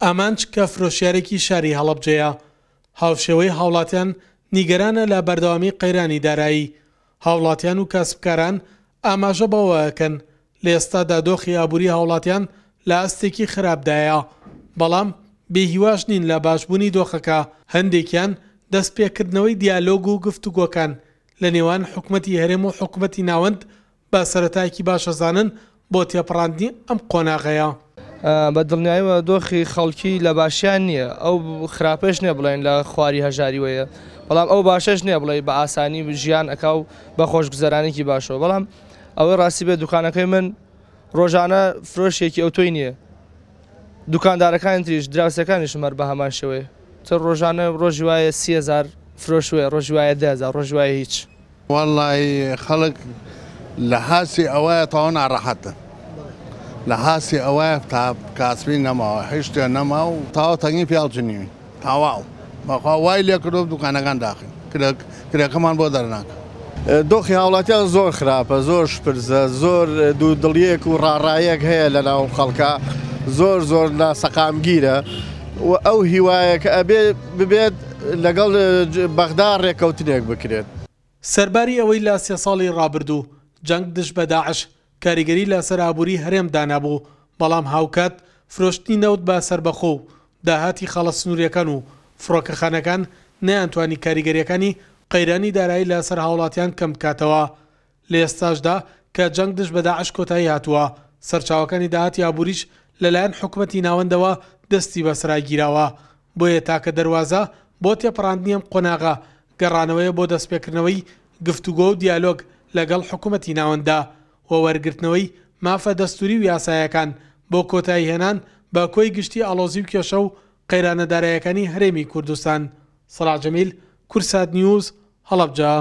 ئامانج کە فرۆشیارێکی شاری هەڵەبجەیە هاوشێوەی هاوڵاتیان نیگەرانە لە بەردەوامی قەیرانی دارایی. هاوڵاتیان و کەسبکاران ئاماژە بەوەکەن لە ئێستادا دۆخی ئابووری هاوڵاتیان لە ئەستێکی خراپدایە، بەڵام بێهیواش نین لە باشبوونی دۆخەکە. هەندێکیان دەستپێکردنەوەی دیالۆگ و گفتوگۆکان لە نێوان حکومەتی هەرێم و حکومەتی ناوەند بە سەرەتایەکی باشەزانن بۆ تێپەڕاندنی ئەم قۆناغەیە. بە دڵنیاییەوە دۆخی خەڵکی لە باشیان نییە، ئەو خراپەش نییە بڵێن لە خواری هەژاریوەیە، بەڵام ئەو باشەش نییە بڵێ بە ئاسانی ژیان ئەکا و بە خۆشگوزەرانێکی باشەوە. بەڵام ئەوەی ڕاستی بێت دوکانەکەی من ڕۆژانە فرۆشێکی ئەوتۆی نییە، دوکاندارەکان تریش دراوسەکانیشم هەر بە هەمان شێوەیە. ڕۆژانە ڕۆژی وایە 30,000 فرۆشوێ، ڕۆژی وایە 10,000، ڕۆژی وایە هیچ. وەڵڵی خەڵک لە هاسی ئەوەیە تەواو ناڕەحەتن، لە هاسی ئەوەیە تا کاسبی نەماوە، هیچ شتێ نەما و تاوا تەنگی پیاڵچنیوی تاواو بەخوا وای لێ کردو دوکانەکان داخین کرێکەمان بۆ دەرناکە. دۆخی هاوڵاتیان زۆر خراپە، زۆر شپرزە، زۆر دوو دڵیەک و ڕاڕایەک هەیە لە ناو خەڵکە، زۆر ناسەقامگیرە و ئەو هیوایە کە ئەبێ ببێت لەگەڵ بەغدا ڕێکەوتنێک بکرێت. سەرباری ئەوەی لە 3 ساڵی ڕابردوو جەنگ دژ بە داعش کاریگەری لەسەر ئابووری هەرێمدا نەبوو، بەڵام هاوکات فرۆشتنی نەوت بە سەربەخۆ و داهاتی خەڵە سنووریەکان و فڕۆکەخانەکان نەیانتوانی کاریگەریەکانی قەیرانی دارایی لەسەر هاوڵاتیان کەم بکاتەوە. لە ئێستاشدا کە جەنگ دژ بە داعش کۆتایی هاتووە، سەرچاوەکانی داهاتی ئابووریش لەلایەن حکومەتی ناوەندەوە دەستی بەسرایگیراوە. بۆیە تاکە دەواازە بۆ تێپەڕاندنی ئەم قۆناغە گەڕانەوەیە بۆ دەستپێکردنەوەی گفتوگۆ و دیالۆگ لەگەڵ حکومەتی ناوەندە و وەرگرتنەوەی مافە دەستوری و یاسایەکان بۆ کۆتایی هێنان بە کۆی گشتی ئاڵۆزی و کێشە و قەیرانەدارایەکانی هەرێمی کوردستان. سەلاح جەمیل، کورسات نیوز، هەڵەبجە.